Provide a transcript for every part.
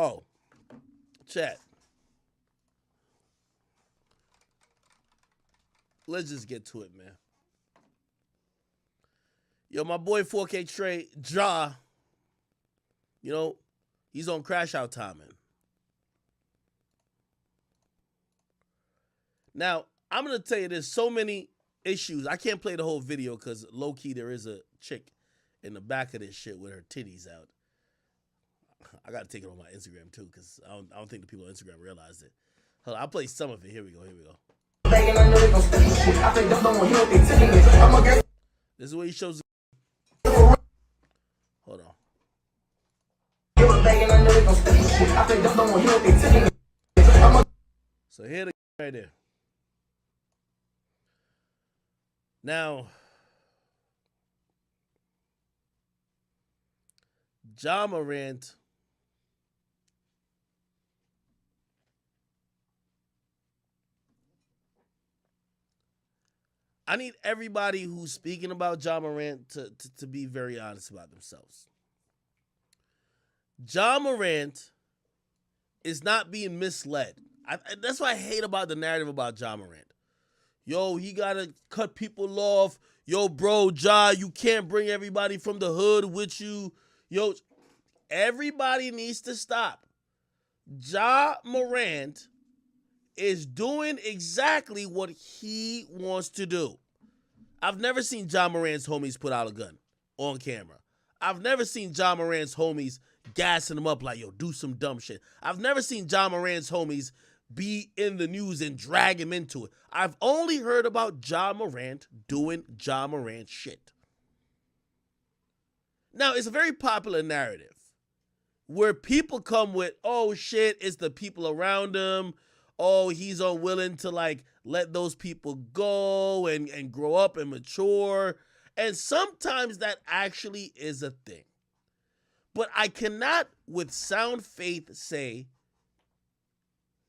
Oh, chat. Let's just get to it, man. Yo, my boy 4K Trey, Ja, you know, he's on crash out time, man. Now, I'm going to tell you there's so many issues. I can't play the whole video because low-key there is a chick in the back of this shit with her titties out. I got to take it on my Instagram, too, because I don't think the people on Instagram realize it. Hold on, I'll play some of it. Here we go. This is where he shows. Hold on. So here the right there. Now, Ja Morant I need everybody who's speaking about Ja Morant to be very honest about themselves. Ja Morant is not being misled. That's what I hate about the narrative about Ja Morant. Yo, he got to cut people off. Yo, bro, Ja, you can't bring everybody from the hood with you. Yo, everybody needs to stop. Ja Morant is doing exactly what he wants to do. I've never seen Ja Morant's homies put out a gun on camera. I've never seen Ja Morant's homies gassing him up like, yo, do some dumb shit. I've never seen Ja Morant's homies be in the news and drag him into it. I've only heard about Ja Morant doing Ja Morant shit. Now, it's a very popular narrative where people come with, oh shit, it's the people around him. Oh, he's unwilling to like let those people go and grow up and mature. And sometimes that actually is a thing. But I cannot with sound faith say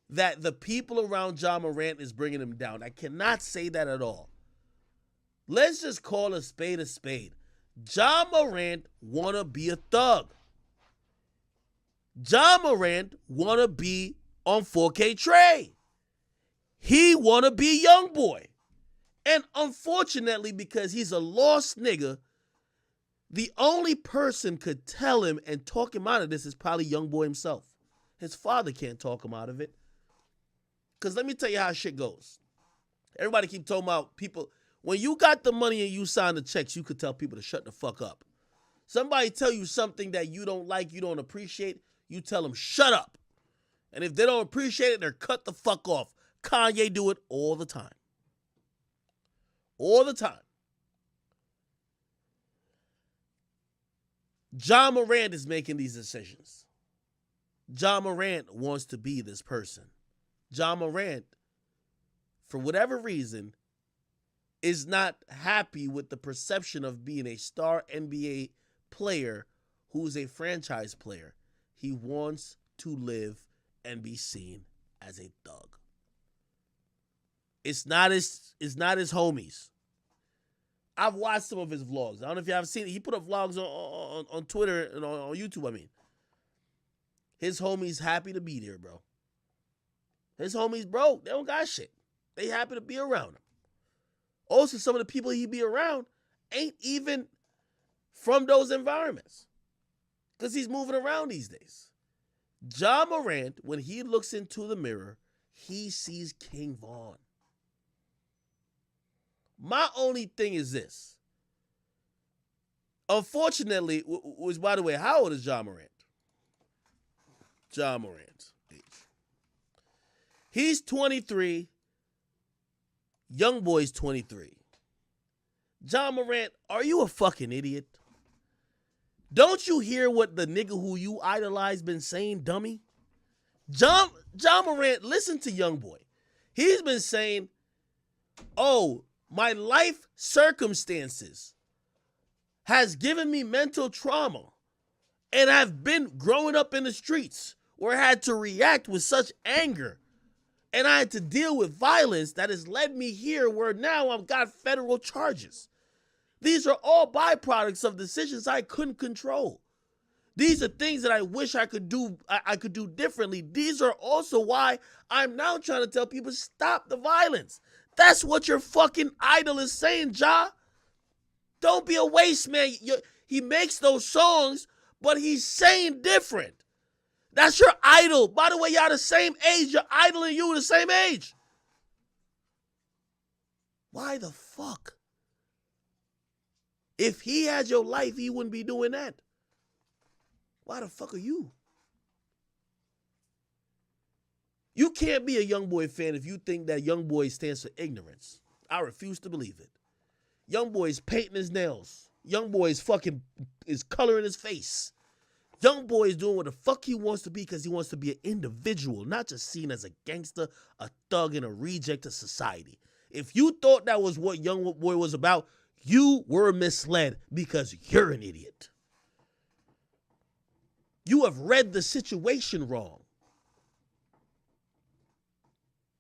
that the people around Ja Morant is bringing him down. I cannot say that at all. Let's just call a spade a spade. Ja Morant wanna be a thug. Ja Morant wanna be on 4K Trey. He wanna be young boy. And unfortunately, because he's a lost nigga, the only person could tell him and talk him out of this is probably young boy himself. His father can't talk him out of it. Because let me tell you how shit goes. Everybody keep talking about people. When you got the money and you sign the checks, you could tell people to shut the fuck up. Somebody tell you something that you don't like, you don't appreciate, you tell them shut up. And if they don't appreciate it, they're cut the fuck off. Kanye do it all the time. All the time. Ja Morant is making these decisions. Ja Morant wants to be this person. Ja Morant, for whatever reason, is not happy with the perception of being a star NBA player who's a franchise player. He wants to live and be seen as a thug. It's not his homies. I've watched some of his vlogs. I don't know if you haven't seen it. He put up vlogs on Twitter and on YouTube, I mean. His homies happy to be there, bro. His homies broke. They don't got shit. They happy to be around him. Also, some of the people he be around ain't even from those environments. Because he's moving around these days. Ja Morant, when he looks into the mirror, he sees King Von. My only thing is this. Unfortunately, which by the way, how old is Ja Morant? Ja Morant's age. He's 23. Young boy's 23. Ja Morant, are you a fucking idiot? Don't you hear what the nigga who you idolize been saying, dummy? Ja Morant, listen to young boy. He's been saying, oh, my life circumstances has given me mental trauma, and I've been growing up in the streets where I had to react with such anger, and I had to deal with violence that has led me here where now I've got federal charges. These are all byproducts of decisions I couldn't control. These are things that I wish I could do. I could do differently. These are also why I'm now trying to tell people stop the violence. That's what your fucking idol is saying, Ja. Don't be a waste man. He makes those songs, but he's saying different. That's your idol. By the way, y'all the same age. Your idol and you are the same age. Why the fuck? If he had your life, he wouldn't be doing that. Why the fuck are you? You can't be a YoungBoy fan if you think that YoungBoy stands for ignorance. I refuse to believe it. YoungBoy's painting his nails. YoungBoy's fucking is coloring his face. YoungBoy is doing what the fuck he wants to be because he wants to be an individual, not just seen as a gangster, a thug, and a reject of society. If you thought that was what YoungBoy was about, you were misled because you're an idiot. You have read the situation wrong.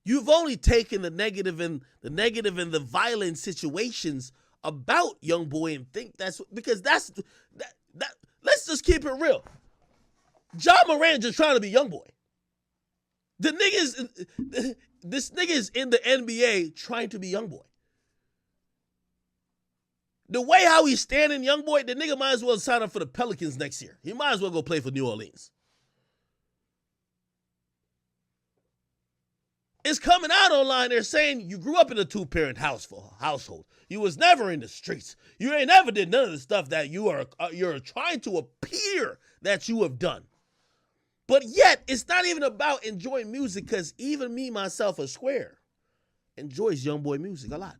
You've only taken the negative and the violent situations about YoungBoy and think that's because that's that. Let's just keep it real. Ja Morant just trying to be YoungBoy. This nigga is in the NBA trying to be YoungBoy. The way how he's standing, YoungBoy, the nigga might as well sign up for the Pelicans next year. He might as well go play for New Orleans. It's coming out online. They're saying you grew up in a two-parent household. You was never in the streets. You ain't never did none of the stuff that you're trying to appear that you have done. But yet, it's not even about enjoying music because even me, myself, a square, enjoys YoungBoy music a lot.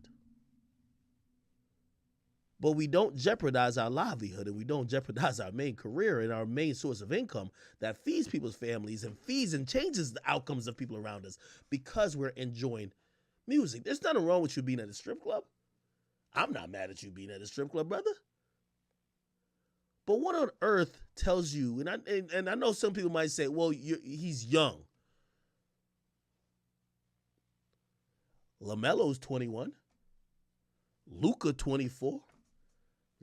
But we don't jeopardize our livelihood and we don't jeopardize our main career and our main source of income that feeds people's families and feeds and changes the outcomes of people around us because we're enjoying music. There's nothing wrong with you being at a strip club. I'm not mad at you being at a strip club, brother. But what on earth tells you, and I know some people might say, well, he's young. LaMelo's 21. Luka 24.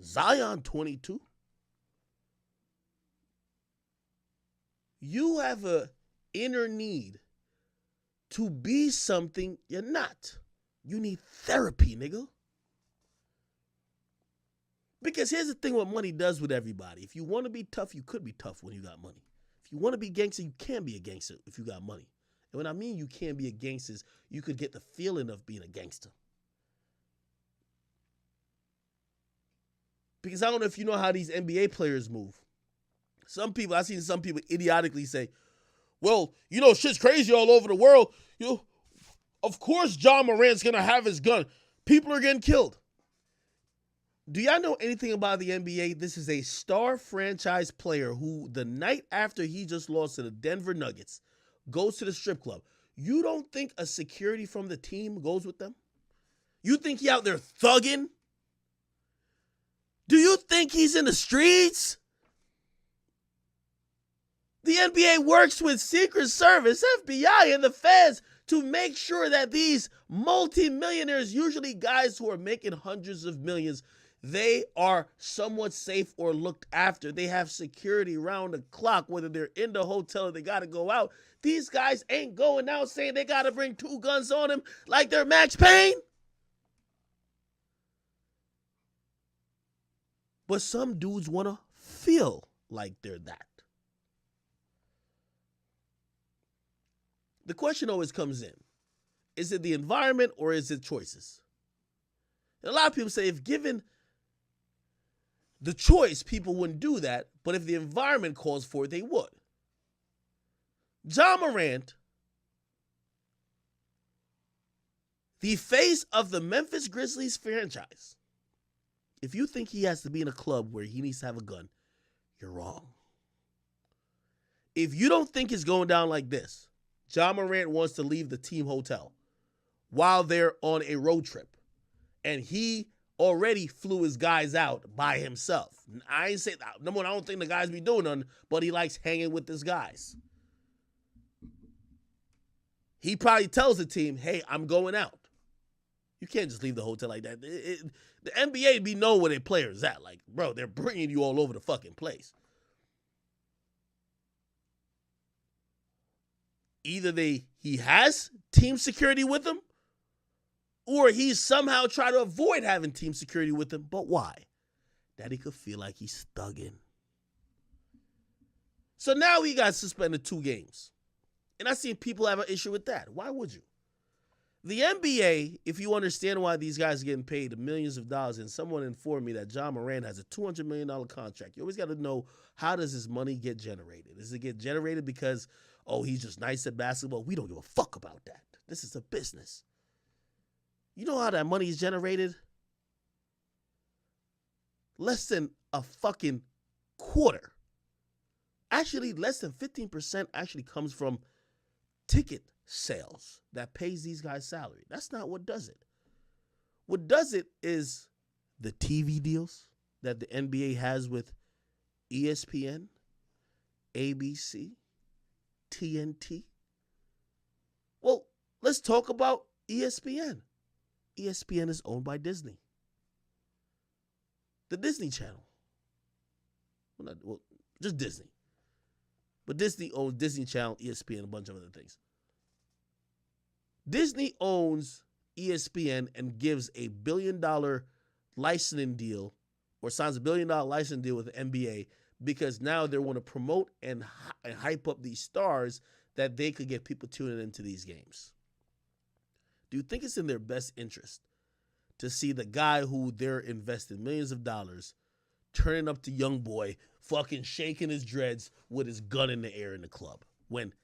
Zion 22. You have an inner need to be something you're not. You need therapy, nigga. Because here's the thing what money does with everybody. If you want to be tough, you could be tough when you got money. If you want to be gangster, you can be a gangster if you got money. And when I mean you can be a gangster, you could get the feeling of being a gangster. Because I don't know if you know how these NBA players move. I've seen some people idiotically say, well, shit's crazy all over the world. Of course Ja Morant's going to have his gun. People are getting killed. Do y'all know anything about the NBA? This is a star franchise player who the night after he just lost to the Denver Nuggets goes to the strip club. You don't think a security from the team goes with them? You think he out there thugging? Do you think he's in the streets? The NBA works with Secret Service, FBI, and the feds to make sure that these multimillionaires, usually guys who are making hundreds of millions, they are somewhat safe or looked after. They have security around the clock, whether they're in the hotel or they got to go out. These guys ain't going out saying they got to bring 2 guns on them like they're Max Payne. But some dudes want to feel like they're that. The question always comes in, is it the environment or is it choices? And a lot of people say if given the choice, people wouldn't do that, but if the environment calls for it, they would. Ja Morant, the face of the Memphis Grizzlies franchise, if you think he has to be in a club where he needs to have a gun, you're wrong. If you don't think it's going down like this, Ja Morant wants to leave the team hotel while they're on a road trip, and he already flew his guys out by himself. I ain't say that. Number one, I don't think the guys be doing nothing, but he likes hanging with his guys. He probably tells the team, hey, I'm going out. You can't just leave the hotel like that. The NBA be know where their players at. Like, bro, they're bringing you all over the fucking place. Either he has team security with him, or he's somehow trying to avoid having team security with him. But why? That he could feel like he's thugging. So now he got suspended 2 games. And I seen people have an issue with that. Why would you? The NBA, if you understand why these guys are getting paid millions of dollars, and someone informed me that Ja Morant has a $200 million contract, you always got to know, how does this money get generated? Does it get generated because, oh, he's just nice at basketball? We don't give a fuck about that. This is a business. You know how that money is generated? Less than a fucking quarter. Actually, less than 15% actually comes from ticket sales that pays these guys salary. That's not what does it. What does it is the TV deals that the NBA has with ESPN, ABC, TNT. Well, let's talk about ESPN. ESPN is owned by Disney. The Disney Channel. Well, just Disney. But Disney owns Disney Channel, ESPN, a bunch of other things. Disney owns ESPN and gives a $1 billion licensing deal, or signs a $1 billion licensing deal with the NBA, because now they want to promote and hype up these stars that they could get people tuning into these games. Do you think it's in their best interest to see the guy who they're investing millions of dollars turning up to young boy, fucking shaking his dreads with his gun in the air in the club, when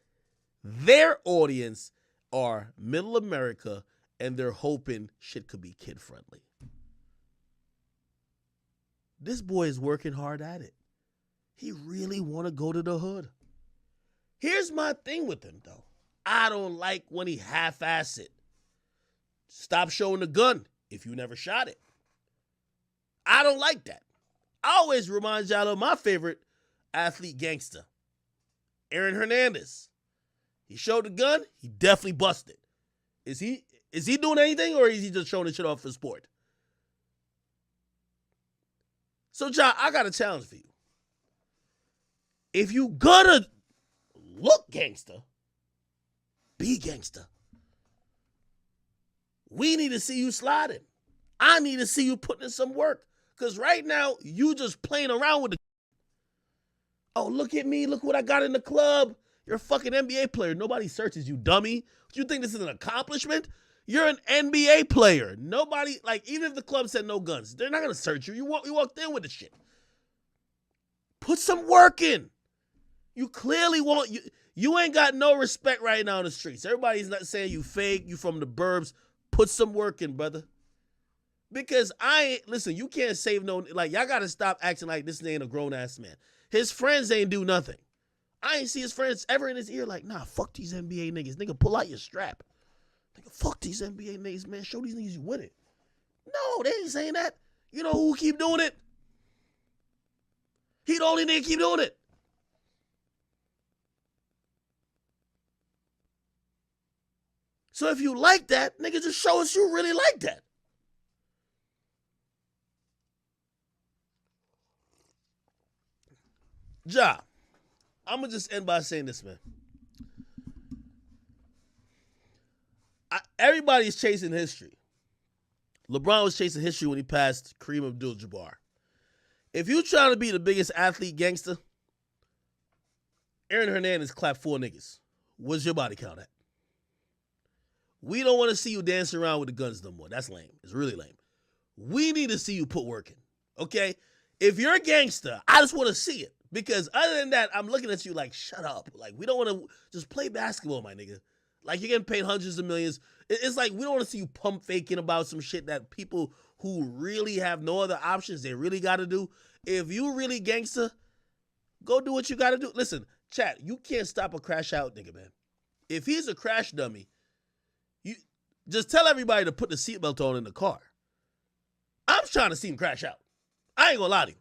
their audience are middle America and they're hoping shit could be kid friendly? This boy is working hard at it. He really want to go to the hood. Here's my thing with him, though. I don't like when he half-ass it. Stop showing the gun if you never shot it. I don't like that. I always remind y'all of my favorite athlete gangster, Aaron Hernandez. He showed the gun, he definitely busted. Is he doing anything, or is he just showing the shit off for sport? So, John, I got a challenge for you. If you gonna look gangster, be gangster. We need to see you sliding. I need to see you putting in some work. Because right now, you just playing around with the... Oh, look at me. Look what I got in the club. You're a fucking NBA player. Nobody searches you, dummy. Do you think this is an accomplishment? You're an NBA player. Nobody, like, even if the club said no guns, they're not going to search you. You walked in with the shit. Put some work in. You clearly won't... You ain't got no respect right now in the streets. Everybody's not saying you fake, you from the burbs. Put some work in, brother. Because listen, you can't save no, like, y'all got to stop acting like this ain't a grown-ass man. His friends ain't do nothing. I ain't see his friends ever in his ear like, nah, fuck these NBA niggas. Nigga, pull out your strap. Nigga, fuck these NBA niggas, man. Show these niggas you with it. No, they ain't saying that. You know who keep doing it? He the only nigga keep doing it. So if you like that, nigga, just show us you really like that. Ja, I'm going to just end by saying this, man. Everybody's chasing history. LeBron was chasing history when he passed Kareem Abdul-Jabbar. If you trying to be the biggest athlete gangster, Aaron Hernandez clapped 4 niggas. What's your body count at? We don't want to see you dancing around with the guns no more. That's lame. It's really lame. We need to see you put work in, okay? If you're a gangster, I just want to see it. Because other than that, I'm looking at you like, shut up. Like, we don't want to just play basketball, my nigga. Like, you're getting paid hundreds of millions. It's like we don't want to see you pump faking about some shit that people who really have no other options, they really got to do. If you really gangster, go do what you got to do. Listen, chat, you can't stop a crash out nigga, man. If he's a crash dummy, you just tell everybody to put the seatbelt on in the car. I'm trying to see him crash out. I ain't gonna lie to you.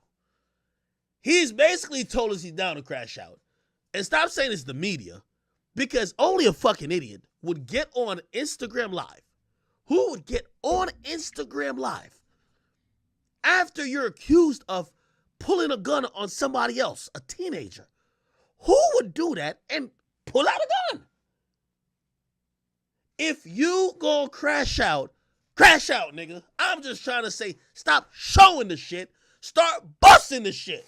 He's basically told us he's down to crash out. And stop saying it's the media, because only a fucking idiot would get on Instagram Live. Who would get on Instagram Live after you're accused of pulling a gun on somebody else, a teenager? Who would do that and pull out a gun? If you gonna crash out, nigga. I'm just trying to say, stop showing the shit. Start busting the shit.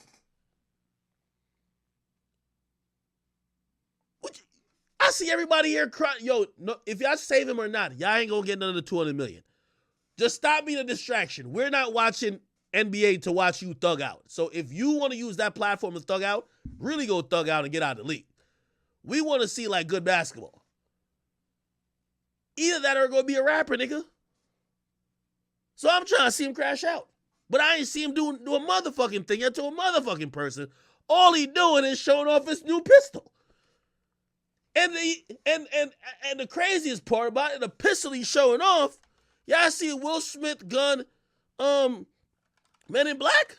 I see everybody here crying. Yo, no, if y'all save him or not, y'all ain't gonna get none of the $200 million. Just stop being a distraction. We're not watching NBA to watch you thug out. So if you want to use that platform to thug out, really go thug out and get out of the league. We want to see like good basketball. Either that or go be a rapper, nigga. So I'm trying to see him crash out. But I ain't see him do a motherfucking thing to a motherfucking person. All he doing is showing off his new pistol. And the craziest part about it, the pistol he's showing off, y'all see Will Smith gun, Men in Black?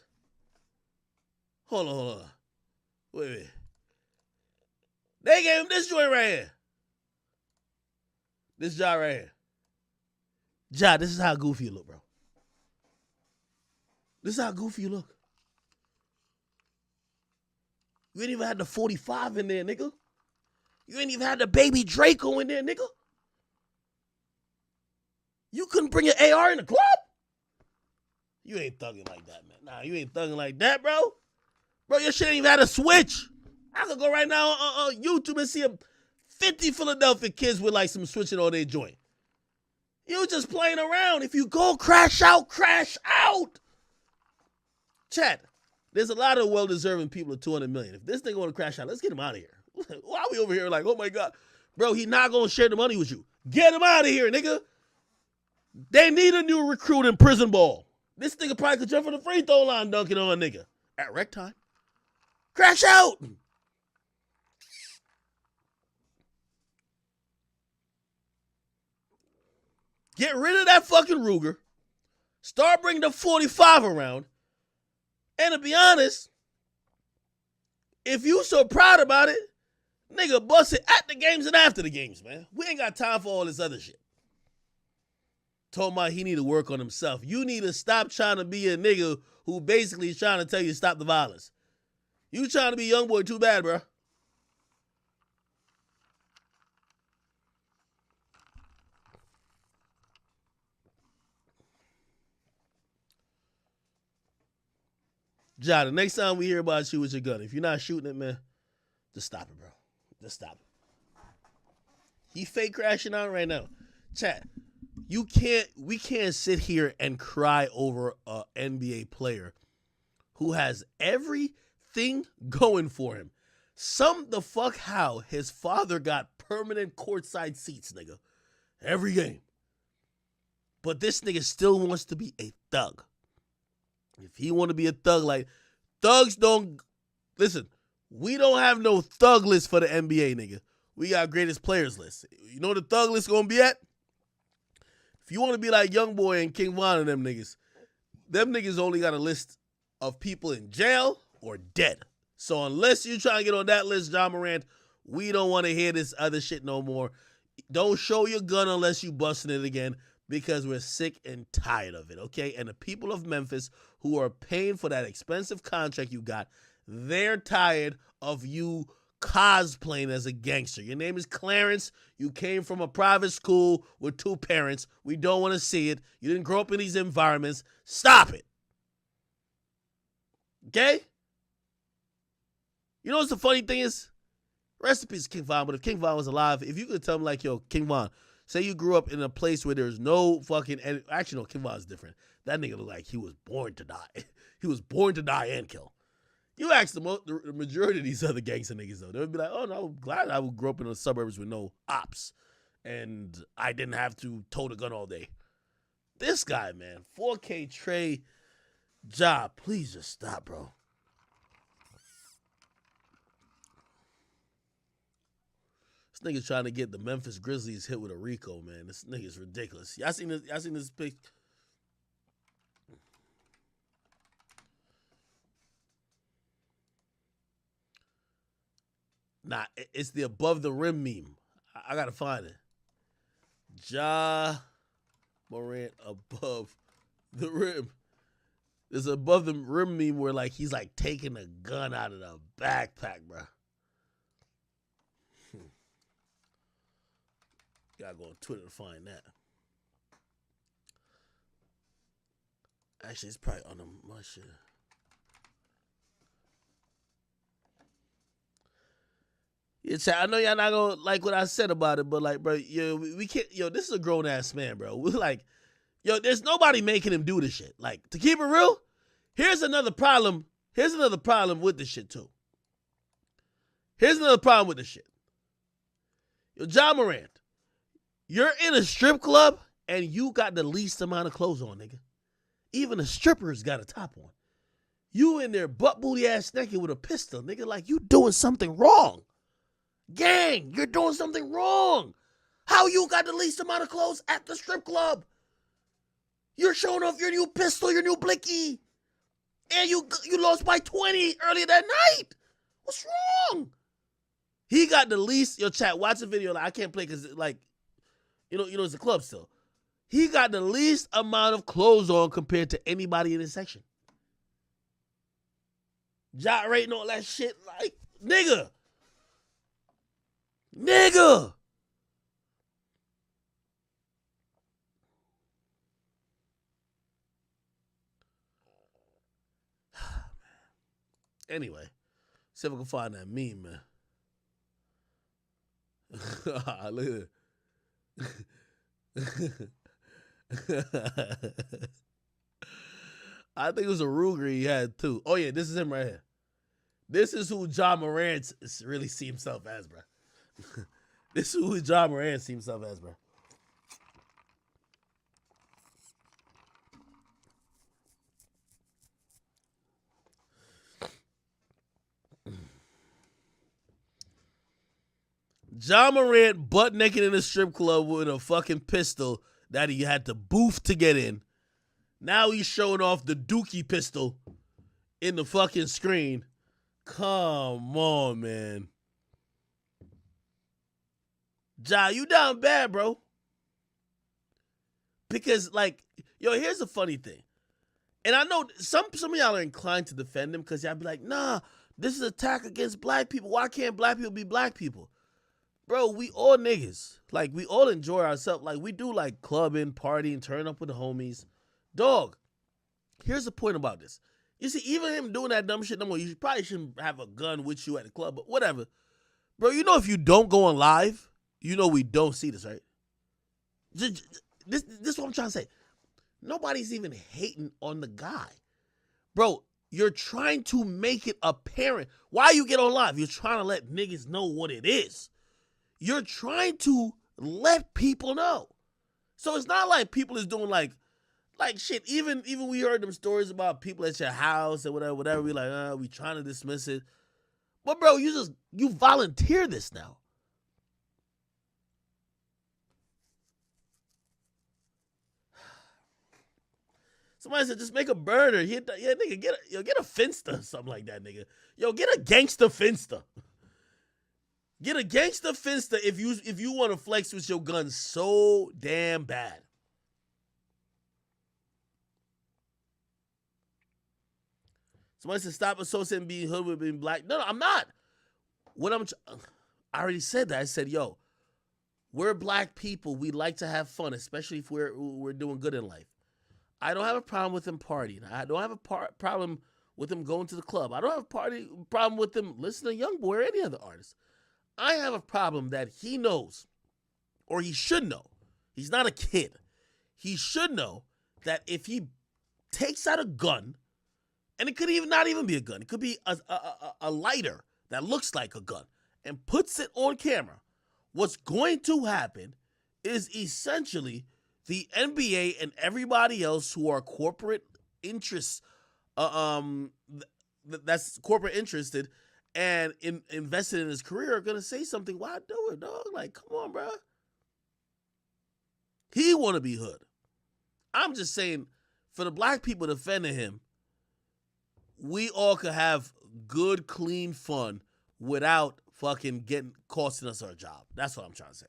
Hold on. Wait. They gave him this joint right here. This job right here. Ja, this is how goofy you look, bro. This is how goofy you look. You ain't even had the 45 in there, nigga. You ain't even had the baby Draco in there, nigga. You couldn't bring your AR in the club? You ain't thugging like that, man. Nah, you ain't thugging like that, bro. Bro, your shit ain't even had a switch. I could go right now on YouTube and see 50 Philadelphia kids with like some switching on their joint. You just playing around. If you go crash out, crash out. Chat, there's a lot of well-deserving people at $200 million. If this nigga want to crash out, let's get him out of here. Why are we over here like, oh my God. Bro, he not going to share the money with you. Get him out of here, nigga. They need a new recruit in prison ball. This nigga probably could jump from the free throw line dunking on a nigga. At rec time. Crash out. Get rid of that fucking Ruger. Start bringing the 45 around. And to be honest, if you so proud about it, nigga, bust it at the games and after the games, man. We ain't got time for all this other shit. Told my he need to work on himself. You need to stop trying to be a nigga who basically is trying to tell you to stop the violence. You trying to be young boy too bad, bro. Ja, the next time we hear about you with your gun, if you're not shooting it, man, just stop it, bro. Just stop it. He fake crashing out right now. Chat, we can't sit here and cry over an NBA player who has everything going for him. Some the fuck how his father got permanent courtside seats, nigga. Every game. But this nigga still wants to be a thug. If he want to be a thug, like, thugs don't, listen, we don't have no thug list for the NBA, nigga. We got greatest players list. You know what the thug list gonna be at? If you want to be like Youngboy and King Von and them niggas only got a list of people in jail or dead. So unless you trying to get on that list, Ja Morant, we don't want to hear this other shit no more. Don't show your gun unless you busting it again, because we're sick and tired of it, okay? And the people of Memphis who are paying for that expensive contract you got, they're tired of you cosplaying as a gangster. Your name is Clarence. You came from a private school with 2 parents. We don't want to see it. You didn't grow up in these environments. Stop it. Okay? You know what's the funny thing is? Rest in peace, King Von, but if King Von was alive, if you could tell him like, yo, King Von, say you grew up in a place where there's no fucking, actually no, King Von's different. That nigga looked like he was born to die. He was born to die and kill. You ask the majority of these other gangster niggas though, they would be like, oh no, I'm glad I would grow up in the suburbs with no ops and I didn't have to tote a gun all day. This guy, man, 4K Trey, Ja, please just stop, bro. This nigga's trying to get the Memphis Grizzlies hit with a Rico, man. This nigga's ridiculous. Y'all seen this pic? Nah, it's the above the rim meme. I gotta find it. Ja Morant above the rim. There's above the rim meme where like he's like taking a gun out of the backpack, bro. Gotta go on Twitter to find that. Actually, it's probably on my shit. Yeah, chat. I know y'all not gonna like what I said about it, but like, bro, yo, we can't. Yo, this is a grown ass man, bro. We're like, yo, there's nobody making him do this shit. Like, to keep it real, here's another problem. Here's another problem with this shit too. Here's another problem with this shit. Yo, John Morant, you're in a strip club and you got the least amount of clothes on, nigga. Even the strippers got a top on. You in there butt booty ass naked with a pistol, nigga. Like, you doing something wrong. Gang, you're doing something wrong. How you got the least amount of clothes at the strip club? You're showing off your new pistol, your new blicky. And you lost by 20 earlier that night. What's wrong? He got the least. Yo, chat, watch the video. Like, I can't play because, like, you know, it's a club still. He got the least amount of clothes on compared to anybody in his section. Gyrating all that shit, like, nigga. Anyway, see if I can find that meme, man. Look at it. I think it was a Ruger he had too. Oh yeah, this is him right here. This is who John Morant really see himself as, bro. This is who John Morant see himself as, bro. John Morant butt naked in a strip club with a fucking pistol that he had to boof to get in. Now he's showing off the Dookie pistol in the fucking screen. Come on, man. Ja, you down bad, bro. Because, like, yo, here's the funny thing. And I know some of y'all are inclined to defend him because y'all be like, nah, this is an attack against black people. Why can't black people be black people? Bro, we all niggas. Like, we all enjoy ourselves. Like, we do, like, clubbing, partying, turn up with the homies. Dog, here's the point about this. You see, even him doing that dumb shit no more, you probably shouldn't have a gun with you at the club, but whatever. Bro, you know if you don't go on live, you know we don't see this, right? This is what I'm trying to say. Nobody's even hating on the guy. Bro, you're trying to make it apparent. Why you get on live? You're trying to let niggas know what it is. You're trying to let people know. So it's not like people is doing like shit. Even we heard them stories about people at your house and whatever. We like, we trying to dismiss it. But bro, you volunteer this now. Somebody said, just make a burner. Yeah, nigga, get a Finsta or something like that, nigga. Yo, get a gangster Finsta. Get a gangster Finsta if you want to flex with your gun so damn bad. Somebody said, stop associating being hood with being black. No, I'm not. I already said that. I said, yo, we're black people. We like to have fun, especially if we're doing good in life. I don't have a problem with him partying. I don't have a problem with him going to the club. I don't have a problem with him listening to YoungBoy or any other artist. I have a problem that he knows, or he should know. He's not a kid. He should know that if he takes out a gun, and it could not even be a gun. It could be a lighter that looks like a gun and puts it on camera. What's going to happen is essentially the NBA and everybody else who are corporate interests, that's corporate interested and invested in his career are going to say something. Why do it, dog? Like, come on, bro. He want to be hood. I'm just saying, for the black people defending him, we all could have good, clean fun without fucking costing us our job. That's what I'm trying to say.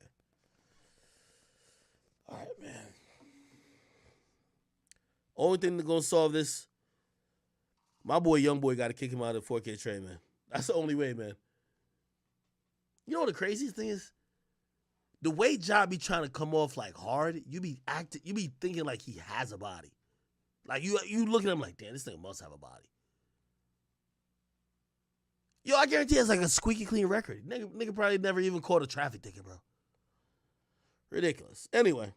All right, man. Only thing that's going to solve this, my boy, YoungBoy, got to kick him out of the 4K trade, man. That's the only way, man. You know what the craziest thing is? The way Ja be trying to come off like hard, you be thinking like he has a body. Like you look at him like, damn, this nigga must have a body. Yo, I guarantee it's like a squeaky clean record. Nigga probably never even caught a traffic ticket, bro. Ridiculous. Anyway,